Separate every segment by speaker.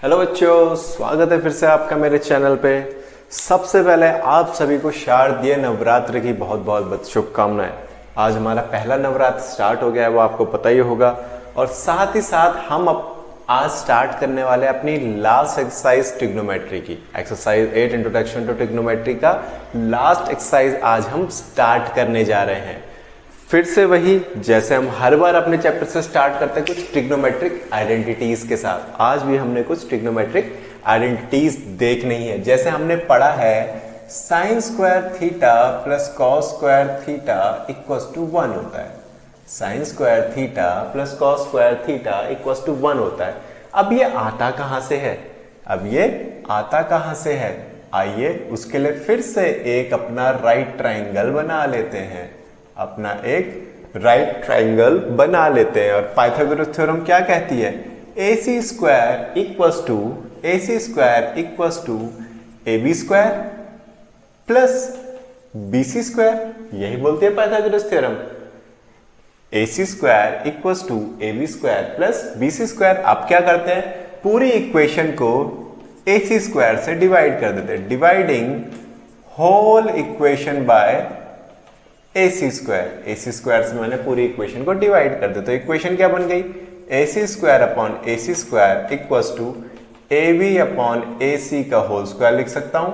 Speaker 1: Hello बच्चों, स्वागत है फिर से आपका मेरे चैनल पे। सबसे पहले आप सभी को शारदीय नवरात्र की बहुत बहुत शुभकामनाएं। आज हमारा पहला नवरात्र स्टार्ट हो गया है, वो आपको पता ही होगा। और साथ ही साथ हम आज स्टार्ट करने वाले हैं अपनी लास्ट एक्सरसाइज ट्रिग्नोमेट्री की। एक्सरसाइज 8 इंट्रोडक्शन टू ट्रिग्नोमेट्री का लास्ट एक्सरसाइज आज हम स्टार्ट करने जा रहे हैं। फिर से वही, जैसे हम हर बार अपने चैप्टर से स्टार्ट करते हैं कुछ ट्रिग्नोमेट्रिक आइडेंटिटीज के साथ। आज भी हमने कुछ ट्रिग्नोमेट्रिक आइडेंटिटीज देखनी है। जैसे हमने पढ़ा है sine square theta plus cos square theta equals to 1 होता है। Sine square theta plus cos square theta equals to 1 होता है। अब ये आता कहां से है? आइए उसके लिए फिर से एक अपना राइट ट्राइंगल बना लेते हैं। और पाइथागोरस थ्योरम क्या कहती है? AC square equals to AB square plus BC square. यही बोलती है Pythagoras theorem. AC square equals to AB square plus BC square. आप क्या करते हैं, पूरी इक्वेशन को AC स्क्वायर से डिवाइड कर देते हैं। Dividing whole equation by AC square से मैंने पूरी इक्वेशन को डिवाइड कर दिया। तो इक्वेशन क्या बन गई? AC square upon AC square equals to AB upon AC का होल स्क्वायर लिख सकता हूं,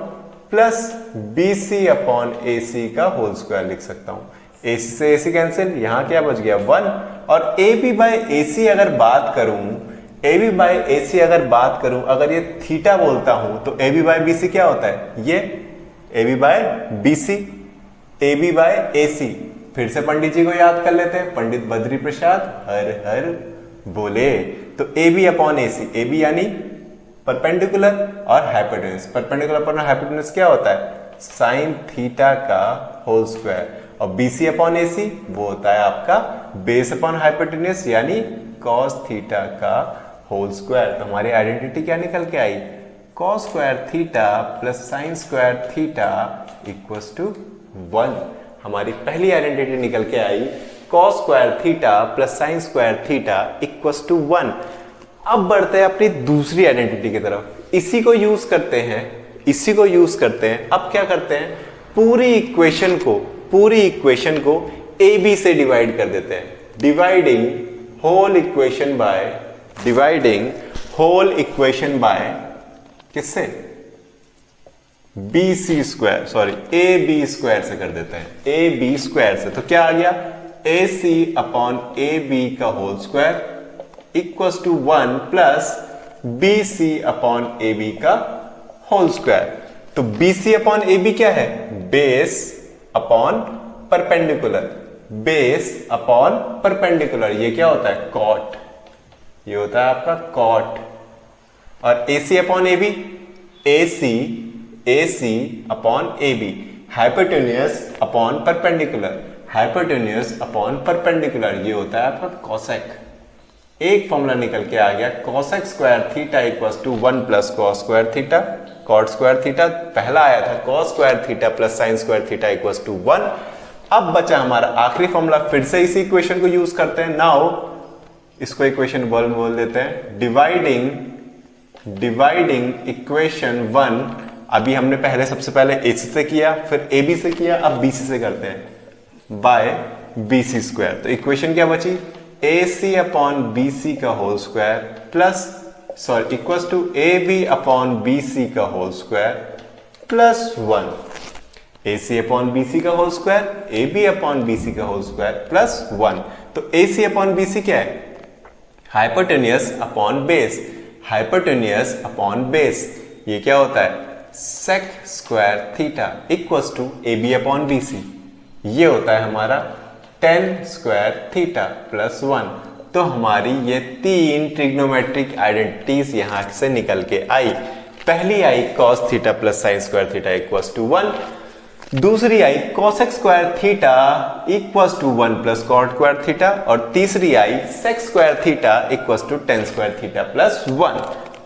Speaker 1: प्लस BC अपॉन AC का होल स्क्वायर लिख सकता हूं। AC से AC कैंसिल, यहां क्या बच गया? 1। और AB बाय AC अगर बात करूं, अगर ये थीटा बोलता हूं तो AB बाय BC क्या होता है? ये AB by BC, AB by AC। फिर से पंडित जी को याद कर लेते हैं। पंडित बद्री प्रसाद हर हर बोले। तो AB अपॉन AC, AB यानी परपेंडिकुलर और हाइपोटेन्यूज। परपेंडिकुलर अपॉन हाइपोटेन्यूज क्या होता है? साइन थीटा का होल स्क्वायर। और BC अपॉन AC वो होता है आपका बेस अपॉन हाइपोटेन्यूज यानी कॉस थीटा का होल स्क्वायर। तो हमारी आइडेंटिटी क्या निकल के आई? Cos square theta plus sine square theta equals to 1। हमारी पहली आइडेंटिटी निकल के आई, cos square theta plus sine square theta equals to 1। अब बढ़ते हैं अपनी दूसरी आइडेंटिटी की तरफ। इसी को यूज करते हैं। अब क्या करते हैं, पूरी इक्वेशन को AB से डिवाइड कर देते हैं। डिवाइडिंग होल इक्वेशन बाय किससे? AB स्क्वायर से कर देते हैं। AB स्क्वायर से तो क्या आ गया? AC अपॉन AB का whole square equals to 1 plus BC upon AB का होल स्क्वायर। तो BC अपॉन AB क्या है? Base upon perpendicular. ये क्या होता है? कॉट। ये होता है आपका कॉट। और AC upon AB, AC upon AB, hypotenuse upon perpendicular. ये होता है आपका कॉसेक। एक फॉर्मूला निकल के आ गया, cosec square theta equals to 1 plus cos square theta. Cot square theta पहला आया था, cos square theta plus sine square theta equals to 1। अब बचा हमारा आखिरी फॉर्मूला, फिर से इसी इक्वेशन को यूज करते हैं। नाउ इसको इक्वेशन बोल देते हैं। Dividing equation 1। अभी हमने सबसे पहले AC से किया, फिर AB से किया, अब BC से करते हैं, बाय BC स्क्वायर। तो इक्वेशन क्या बची? AC अपॉन BC का whole square equals to AB upon BC का whole square plus 1। AC upon BC का whole square, AB upon BC का होल स्क्वायर प्लस 1। तो AC अपॉन BC क्या है? Hypotenuse upon base. ये क्या होता है? Sec square theta equals to AB upon BC। ये होता है हमारा tan स्क्वायर थीटा प्लस 1। तो हमारी ये 3 ट्रिग्नोमेट्रिक आइडेंटिटीज यहां से निकल के आई। पहली आई cos theta plus sine square theta equals to 1। दूसरी आई cosec square theta equals to 1 plus cot square theta. और तीसरी आई sec square theta equals to tan square theta plus 1।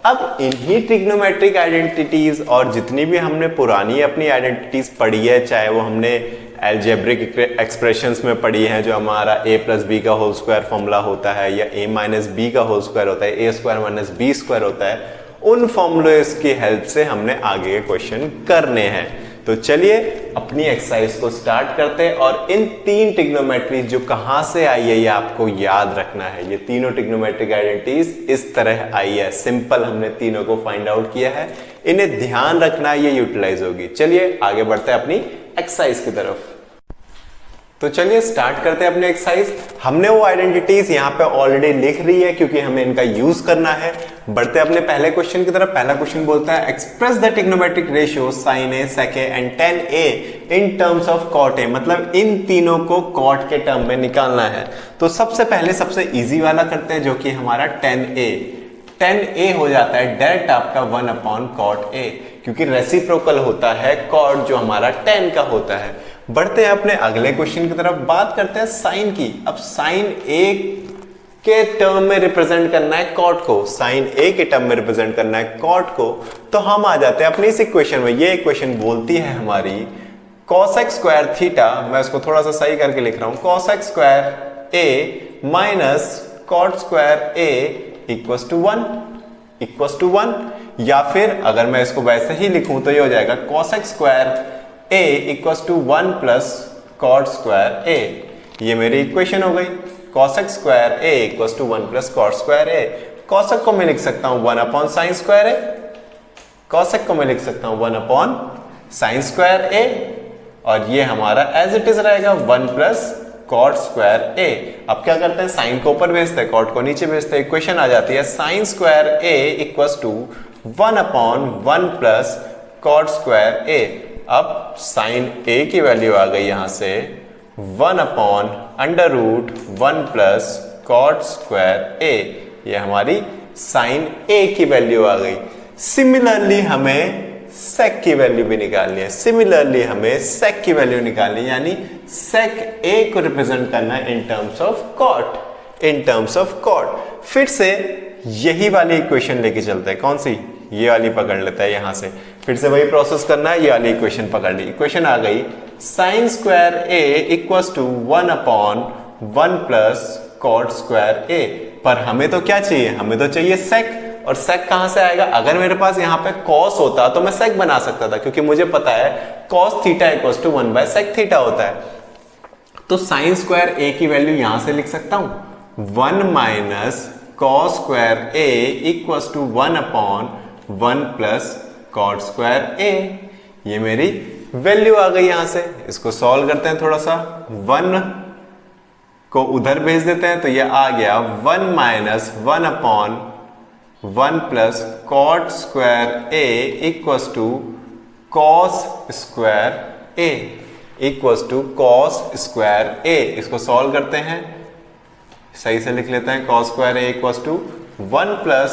Speaker 1: अब इन्हीं ट्रिग्नोमेट्रिक आइडेंटिटीज और जितनी भी हमने पुरानी अपनी आइडेंटिटीज पढ़ी है, चाहे वो हमने एल्जेब्रिक एक्सप्रेशंस में पढ़ी है, जो हमारा a प्लस बी का होल स्क्वायर फॉर्मूला होता है, या a माइनस बी का होल स्क्वायर होता है, a square minus B square होता है, उन फॉर्मूलेस की हेल्प से हमने आगे के क्वेश्चन करने हैं। तो चलिए अपनी एक्सरसाइज को स्टार्ट करते हैं और इन 3 ट्रिग्नोमेट्रीज जो कहां से आई है ये आपको याद रखना है। ये तीनों ट्रिग्नोमेट्रिक आइडेंटिटीज इस तरह आई है, सिंपल हमने तीनों को फाइंड आउट किया है, इन्हें ध्यान रखना, ये यूटिलाइज होगी। चलिए आगे बढ़ते हैं अपनी एक्सरसाइज की तरफ। तो चलिए स्टार्ट करते हैं अपनी एक्सरसाइज। हमने वो आइडेंटिटीज यहाँ पे ऑलरेडी लिख रही है क्योंकि हमें इनका यूज करना है। बढ़ते हैं अपने पहले क्वेश्चन की तरफ। पहला क्वेश्चन बोलता है express the trigonometric ratio sin a, sec a and tan a in terms of cot a। मतलब इन तीनों को cot के टर्म में निकालना है। तो सबसे पहले सबसे इजी वाला करते हैं जो कि हमारा tan a। tan a हो जाता है डायरेक्ट आपका 1/cot a क्योंकि रेसिप्रोकल होता है cot जो हमारा tan का होता है। बढ़ते हैं अपने अगले क्वेश्चन की तरफ। बात करते हैं साइन की। अब साइन a के टर्म में रिप्रेजेंट करना है cot को, साइन a के टर्म में रिप्रेजेंट करना है cot को। तो हम आ जाते हैं अपनी इस इक्वेशन में। ये इक्वेशन बोलती है हमारी cos x स्क्वायर थीटा, मैं इसको थोड़ा सा सही करके लिख रहा हूं, cos x square a minus cot square a equals to 1 या फिर अगर मैं इसको वैसे ही लिखूं तो ये हो जाएगा cos x square a equals to 1 plus cot square a। ये मेरी इक्वेशन हो गई। cos x square a equals to 1 plus cot square a। cos x को मैं लिख सकता हूं 1/sin square a। cos x को मैं लिख सकता हूं 1/sin स्क्वायर a और ये हमारा एज इट इज रहेगा 1 प्लस cot स्क्वायर a। अब क्या करते हैं, साइन को ऊपर भेजते हैं, cot को नीचे भेजते हैं। इक्वेशन आ जाती है sin square a equals to 1/1 plus cot square a। अब sin a की वैल्यू आ गई यहां से 1/√1 प्लस cot स्क्वायर a। ये हमारी sin a की वैल्यू आ गई। सिमिलरली हमें sec की वैल्यू भी निकालनी है। सिमिलरली हमें sec की वैल्यू निकालनी है, यानी sec a को रिप्रेजेंट करना है इन terms of cot, in terms of cot। फिर से यही वाली इक्वेशन लेके चलते हैं। कौन सी, ये वाली पकड़ लेता है यहां से। फिर से वही प्रोसेस करना है, ये वाली इक्वेशन पकड़ ली। इक्वेशन आ गई sin square a equals to 1/1 plus cot square a। पर हमें तो क्या चाहिए, हमें तो चाहिए sec। और sec कहां से आएगा, अगर मेरे पास यहाँ पे cos होता तो मैं sec बना सकता था क्योंकि मुझे पता है cos theta equals to 1/sec theta होता है। तो sin स्क्वायर a की वैल्यू यहां से लिख सकता हूं 1 minus cos square a equals to 1/1 plus cot square a। ये मेरी वैल्यू आ गई यहां से। इसको सॉल्व करते हैं थोड़ा सा, 1 को उधर भेज देते हैं तो ये आ गया 1 minus 1/1 plus cot square a equals to cos square a equals to cos square a। इसको सॉल्व करते हैं, सही से लिख लेते हैं, cos square a equals to 1 plus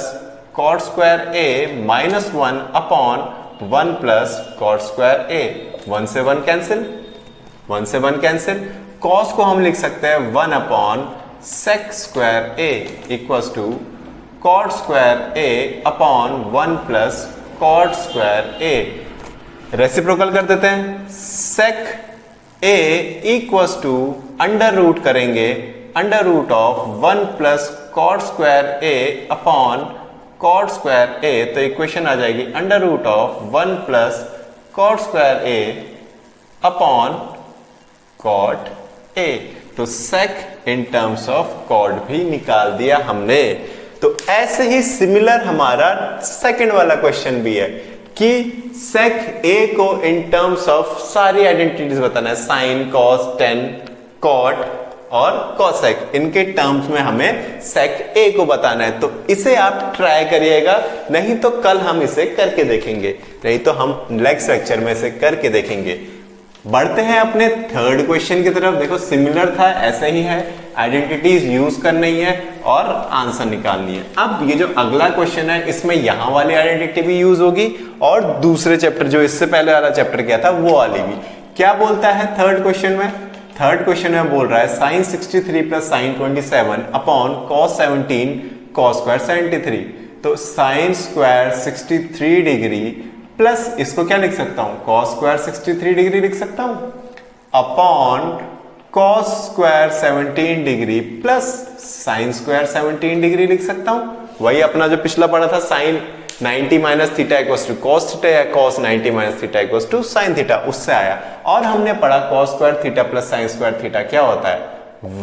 Speaker 1: cot square a minus 1/1 plus cot square a। 1 से 1 कैंसिल, 1 से 1 कैंसिल। cos को हम लिख सकते हैं 1/sec square a equals to cot square a/1 plus cot square a। Reciprocal कर देते हैं, sec a equals to under root करेंगे under root of 1 plus cot square a/cot square a। तो इक्वेशन आ जाएगी under root of 1 plus cot square a/cot a। तो sec in terms of cot भी निकाल दिया हमने। तो ऐसे ही सिमिलर हमारा सेकंड वाला क्वेश्चन भी है कि sec a को इन टर्म्स ऑफ सारी आइडेंटिटीज बताना है, sin, cos, tan, cot और cosec, इनके टर्म्स में हमें sec a को बताना है। तो इसे आप ट्राई करिएगा, नहीं तो कल हम इसे करके देखेंगे, नहीं तो हम नेक्स्ट लेक्चर में इसे करके देखेंगे। बढ़ते हैं अपने थर्ड क्वेश्चन की तरफ। देखो सिमिलर था, ऐसे ही है, आइडेंटिटीज यूज करनी है और आंसर निकालनी है। अब ये जो अगला क्वेश्चन है इसमें यहां वाली आइडेंटिटी भी यूज होगी और दूसरे चैप्टर जो इससे पहले वाला चैप्टर किया था वो वाली भी। क्या बोलता है थर्ड क्वेश्चन में, थर्ड क्वेश्चन में बोल रहा है sin 63 plus sin 27 upon cos 17 cos square 73। तो sin स्क्वायर 63 डिग्री प्लस इसको क्या लिख सकता हूं, cos स्क्वायर 63 डिग्री लिख सकता हूं upon cos square 17 degree plus sin square 17 degree लिख सकता हूं। वही अपना जो पिछला पढ़ा था sin 90 minus theta equals to cos theta या cos 90 minus theta equals to sine theta, उससे आया। और हमने पढ़ा cos square theta plus sine square theta क्या होता है,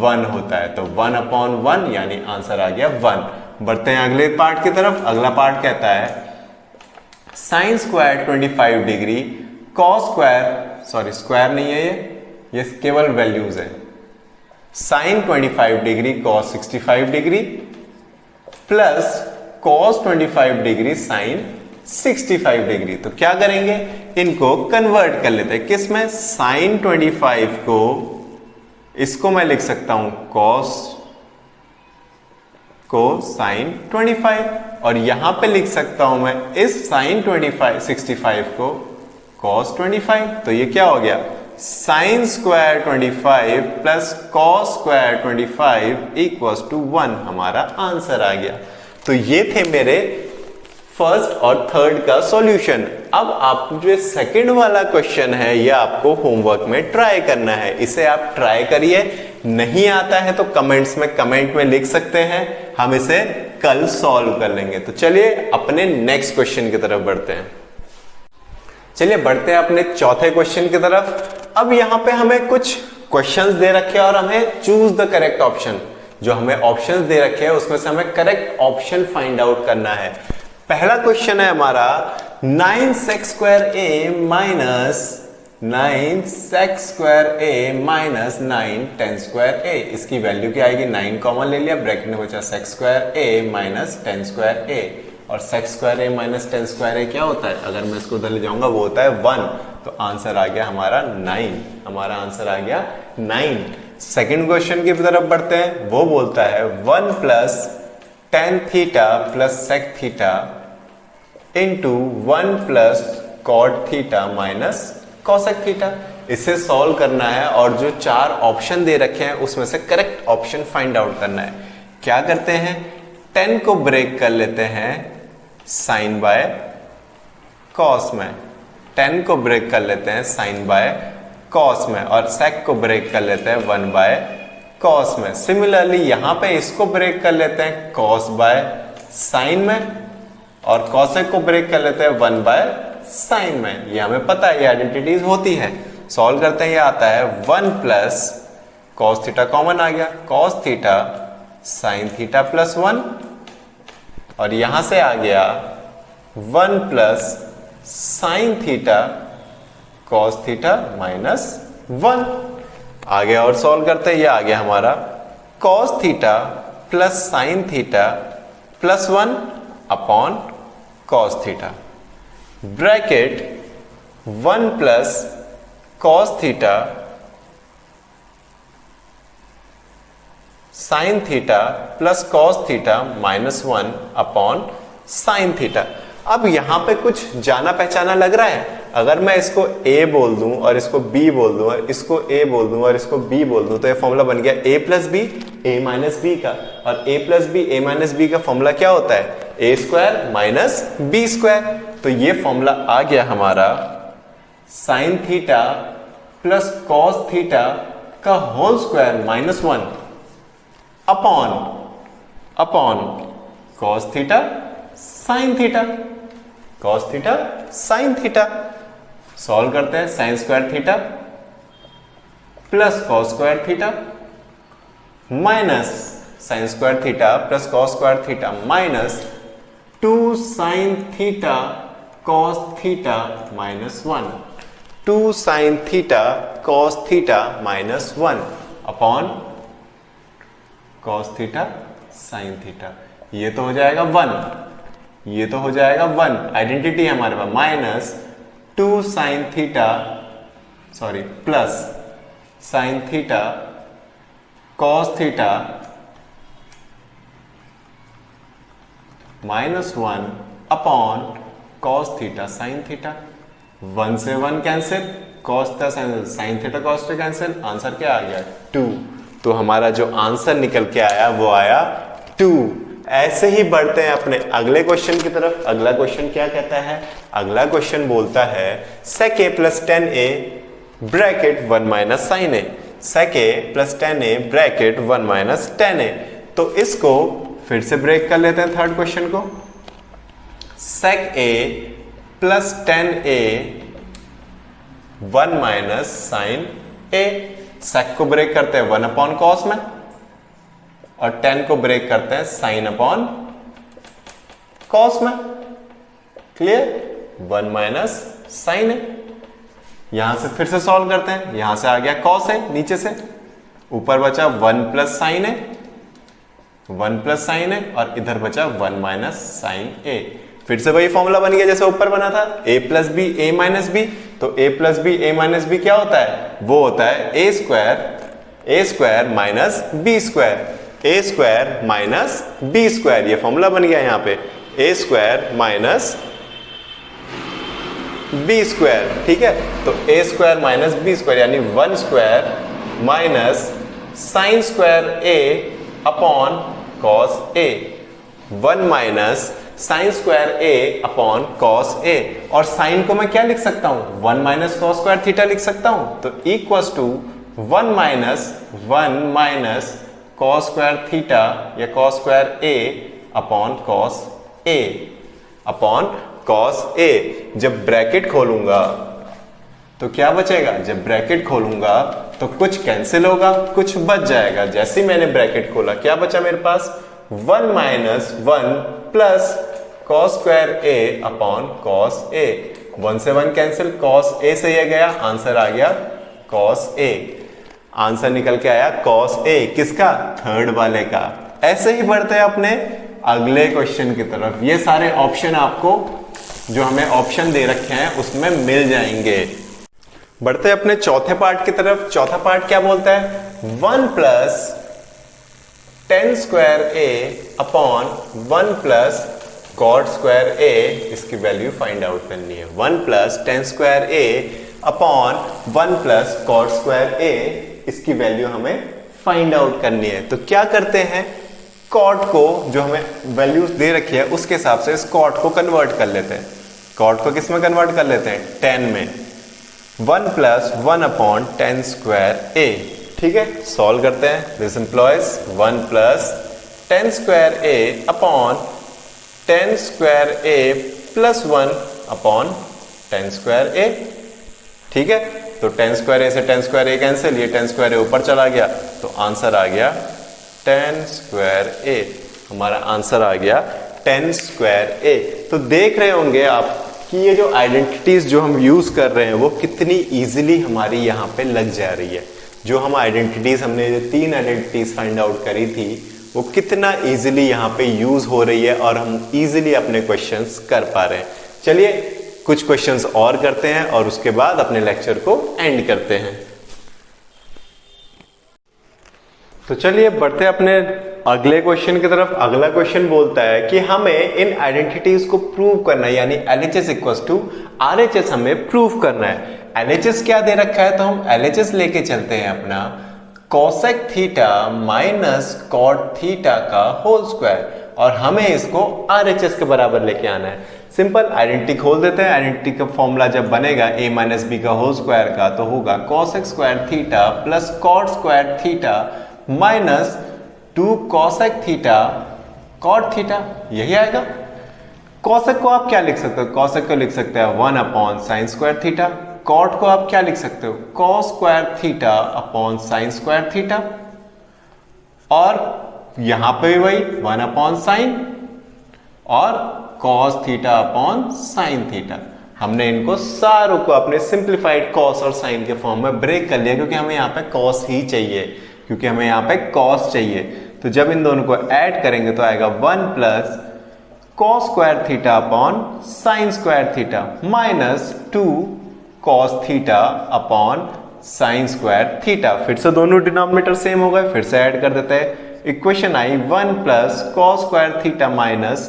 Speaker 1: 1 होता है। तो 1/1 यानी आंसर आ गया 1। बढ़ते हैं अगले पार्ट की तरफ। अगला पार्ट कहता है sine square 25 degree cos square, sorry square नहीं है ये केवल वैल्यूज है, sine 25 degree cos 65 degree plus cos 25 degree sine 65 degree. तो क्या करेंगे, इनको कन्वर्ट कर लेते हैं किस में, साइन 25 को इसको मैं लिख सकता हूं कॉस को साइन 25 और यहां पे लिख सकता हूं मैं इस साइन 65 को कॉस 25। तो ये क्या हो गया, sine square 25 plus cos square 25 equals to 1 हमारा आंसर आ गया। तो ये थे मेरे फर्स्ट और थर्ड का सॉल्यूशन। अब आप जो सेकंड वाला क्वेश्चन है ये आपको होमवर्क में ट्राई करना है, इसे आप ट्राई करिए। नहीं आता है तो कमेंट्स में कमेंट में लिख सकते हैं, हम इसे कल सॉल्व कर लेंगे। तो चलिए अपने नेक्स्ट क्वेश्चन की तरफ बढ़ते हैं। चलिए बढ़ते हैं अपने चौथे क्वेश्चन की तरफ। अब यहां पे हमें कुछ क्वेश्चंस दे रखे हैं और हमें चूज द करेक्ट ऑप्शन, जो हमें ऑप्शंस दे रखे हैं उसमें से हमें करेक्ट ऑप्शन फाइंड आउट करना है। पहला क्वेश्चन है हमारा 9sec² minus 9sec² minus 9tan², इसकी वैल्यू क्या आएगी, 9 कॉमन ले लिया, ब्रैकेट में बचा sec² माइनस tan², और sec² माइनस tan² क्या होता है, अगर मैं इसको उधर ले जाऊंगा वो होता है 1। तो आंसर आ गया हमारा 9, हमारा आंसर आ गया 9। सेकंड क्वेश्चन की तरफ बढ़ते हैं। वो बोलता है 1 plus tan theta plus sec theta into 1 plus cot theta minus cosec theta. इसे सॉल्व करना है और जो 4 ऑप्शन दे रखे हैं उसमें से करेक्ट ऑप्शन फाइंड आउट करना है। क्या करते हैं, 10 को ब्रेक कर लेते हैं साइन बाय कॉस में, 10 को ब्रेक कर लेते हैं साइन बाय कॉस में, और sec को ब्रेक कर लेते हैं 1 बाय कॉस में। सिमिलरली यहां पे इसको ब्रेक कर लेते हैं cos बाय साइन में, और cosec को ब्रेक कर लेते हैं 1 बाय साइन में। ये हमें पता है, ये आइडेंटिटीज होती है। सॉल्व करते हैं, ये आता है 1 प्लस cos थीटा कॉमन आ गया, cos theta sine theta plus 1, और यहां से आ गया 1 plus sine theta cos theta minus 1। आगे और सॉल्व करते हैं, ये आ गया हमारा cos theta plus sine theta plus 1 upon cos theta, bracket 1 plus cos theta sine theta plus cos theta minus 1 upon sine theta. अब यहां पे कुछ जाना पहचाना लग रहा है। अगर मैं इसको a बोल दूं और इसको b बोल दूं और इसको a बोल दूं और इसको b बोल दूं, तो ये फॉर्मूला बन गया a plus b a minus b का। और a plus b a minus b का फॉर्मूला क्या होता है, a square minus b square. तो ये फॉर्मूला आ गया हमारा sine theta plus cos theta का whole square minus 1 upon cos theta sine theta, cos theta sine theta. Solve करते हैं, sine square theta plus cos square theta minus sine square theta plus cos square theta minus 2 sine theta cos theta minus 1, 2 sine theta cos theta minus 1 upon cos theta sine theta. ये तो हो जाएगा 1, ये तो हो जाएगा 1, identity है हमारे पास, minus 2 sine theta sorry plus sine theta cos theta minus 1 upon cos theta sine theta. 1 से 1 cancel, cos theta sine theta cos theta cancel, answer क्या आ गया 2। तो हमारा जो आंसर निकल के आया वो आया 2। ऐसे ही बढ़ते हैं अपने अगले क्वेश्चन की तरफ। अगला क्वेश्चन क्या कहता है, अगला क्वेश्चन बोलता है sec a plus 10a bracket 1 minus sine a, sec a plus 10a bracket 1 minus 10a। तो इसको फिर से ब्रेक कर लेते हैं थर्ड क्वेश्चन को। sec a plus tan a 1 minus sine a। sec को ब्रेक करते हैं 1 अपॉन कॉस में और tan को ब्रेक करते हैं साइन अपॉन कॉस में। क्लियर? 1 minus sine a। यहां से फिर से सॉल्व करते हैं, यहां से आ गया कॉस a, नीचे से ऊपर बचा 1 plus sign a, 1 plus sign a और इधर बचा 1 माइनस साइन a। फिर से वही फॉर्मूला बन गया जैसे ऊपर बना था, a plus B A minus B. तो a plus B A minus B क्या होता है? वो होता है A square minus B square, A square minus B square. ये फॉर्मूला बन गया यहाँ पे, A square minus B square. ठीक है, तो ए स्क्वायर माइनस बी स्क्वायर यानी 1 square minus sine square A upon cos A, 1 minus sine square A upon cos A. और साइन को मैं क्या लिख सकता हूं? 1 माइनस कॉस स्क्वायर थीटा लिख सकता हूं। तो equals to 1 minus cos square theta या cos square A upon cos A upon cos A. जब ब्रैकेट खोलूंगा तो क्या बचेगा? जब ब्रैकेट खोलूंगा तो कुछ कैंसिल होगा, कुछ बच जाएगा। जैसे ही मैंने ब्रैकेट खोला क्या बचा मेरे पास? 1 minus 1 plus cos square A upon cos A. 1 से 1 कैंसिल, कॉस ए से ये गया, आंसर आ गया कॉस ए। आंसर निकल के आया कॉस ए। किसका? थर्ड वाले का। ऐसे ही बढ़ते हैं अपने अगले क्वेश्चन की तरफ। ये सारे ऑप्शन आपको जो हमें ऑप्शन दे रखे हैं उसमें मिल जाएंगे। बढ़ते अपने चौथे पार्ट की तरफ। चौथा पार्ट क्या बोलता है? 1 plus tan square A upon 1 plus cot square ए, इसकी वैल्यू फाइंड आउट करनी है। 1 plus tan square A upon 1 plus cot square ए, इसकी वैल्यू हमें फाइंड आउट करनी है। तो क्या करते हैं? कॉट को जो हमें वैल्यूज दे रखी है उसके हिसाब से इस कॉट को कन्वर्ट कर लेते हैं। कॉट को किस में कन्वर्ट कर लेते हैं? tan में। 1 plus 1 upon tan square A. ठीक है, सॉल्व करते हैं। This implies 1 plus tan square A upon tan square A plus 1 upon tan square A. ठीक है, तो tan स्क्वायर ए से tan स्क्वायर ए कैंसिल, ये tan स्क्वायर ए ऊपर चला गया तो आंसर आ गया tan स्क्वायर ए। हमारा आंसर आ गया tan स्क्वायर ए। तो देख रहे होंगे आप कि ये जो आइडेंटिटीज जो हम यूज कर रहे हैं वो कितनी इजीली हमारी यहाँ पे लग जा रही है। जो हम आइडेंटिटीज, हमने जो 3 आइडेंटिटीज फाइंड आउट करी थी वो कितना इजीली यहाँ पे यूज हो रही है और हम इजीली अपने क्वेश्चंस कर पा रहे हैं। चलिए कुछ क्वेश्चंस और करते हैं और उसके बाद अपने लेक्चर को एंड करते हैं। तो चलिए बढ़ते अपने अगले क्वेश्चन की तरफ। अगला क्वेश्चन बोलता है कि हमें इन आइडेंटिटीज को प्रूव करना है, यानी LHS इक्वल्स टू RHS हमें प्रूव करना है। LHS क्या दे रखा है? तो हम LHS लेके चलते हैं अपना cosec theta minus cot theta का होल स्क्वायर और हमें इसको RHS के बराबर लेके आना है। सिंपल आइडेंटिटी खोल देते हैं। आइडेंटिटी का फॉर्मूला जब बनेगा a माइनस बी का होल स्क्वायर का तो होगा cosec square theta plus cot square theta minus 2 cosec theta cot theta, यही आएगा। कोसेक को आप क्या लिख सकते हो? कोसेक को लिख सकते हैं 1 upon sine square theta. Cot को आप क्या लिख सकते हो? Cos square theta upon sine square theta. और यहां पे भी वही 1 अपॉन साइन और cos theta upon sine theta. हमने इनको सारों को अपने सिंप्लीफाइड कॉस और साइन के फॉर्म में ब्रेक कर लिया क्योंकि हमें यहाँ पे कॉस ही चाहिए, क्योंकि हमें यहाँ पे कॉस चाहिए। तो जब इन दोनों को ऐड करेंगे तो आएगा 1 plus cos square theta upon sine square theta minus 2 cos theta upon sine square theta. फिर से दोनों डिनोमिनेटर सेम हो गए, फिर से ऐड कर देते हैं। इक्वेशन आई 1 plus cos square theta minus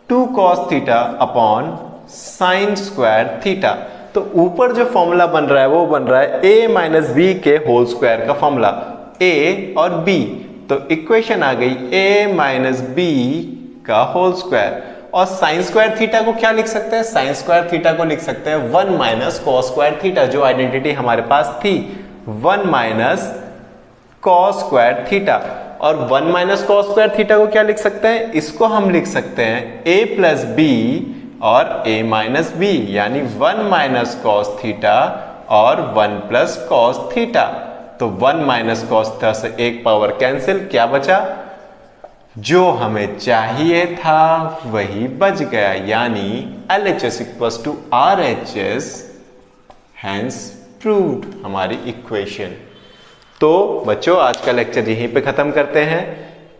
Speaker 1: 2 cos theta upon sine square theta. तो ऊपर जो फॉर्मूला बन रहा है वो बन रहा है a माइनस बी के होल स्क्वायर का फॉर्मूला, a और b। तो इक्वेशन आ गई a माइनस बी का होल स्क्वायर। और साइन स्क्वायर थीटा को क्या लिख सकते हैं? साइन स्क्वायर थीटा को लिख सकते हैं 1 माइनस कॉस स्क्वायर थीटा, जो आइडेंटिटी हमारे पास थी 1 माइनस कॉस स्क्वायर थीटा। और 1 माइनस कॉस स्क्वायर थीटा को क्या लिख सकते हैं? इसको हम लिख सकते हैं a प्लस बी और a माइनस बी, यानी 1 माइनस कॉस थीटा और 1 प्लस कॉस थीटा। तो 1 माइनस कॉस थीटा से एक पावर कैंसिल, क्या बचा? जो हमें चाहिए था वही बच गया, यानी LHS equals to RHS, hence proved हमारी इक्वेशन। तो बच्चों आज का लेक्चर यहीं पे खत्म करते हैं।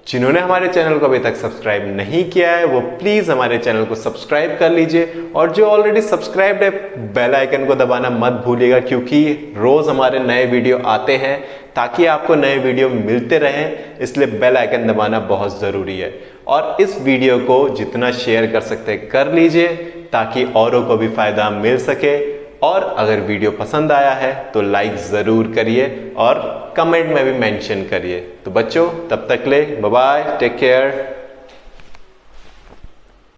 Speaker 1: जिन्होंने हमारे चैनल को अभी तक सब्सक्राइब नहीं किया है वो प्लीज हमारे चैनल को सब्सक्राइब कर लीजिए, और जो ऑलरेडी सब्सक्राइब्ड है बेल आइकन को दबाना मत भूलिएगा, क्योंकि रोज हमारे नए वीडियो आते हैं। ताकि आपको नए वीडियो मिलते रहें, इसलिए बेल आइकन दबाना बहुत जरूरी है। और इस वीडियो को जितना शेयर कर सकते हैं कर लीजिए, ताकि औरों को भी फायदा मिल सके। और अगर वीडियो पसंद आया है तो लाइक जरूर करिए और कमेंट में भी मेंशन करिए। तो बच्चों तब तक ले बाय बाय, टेक केयर।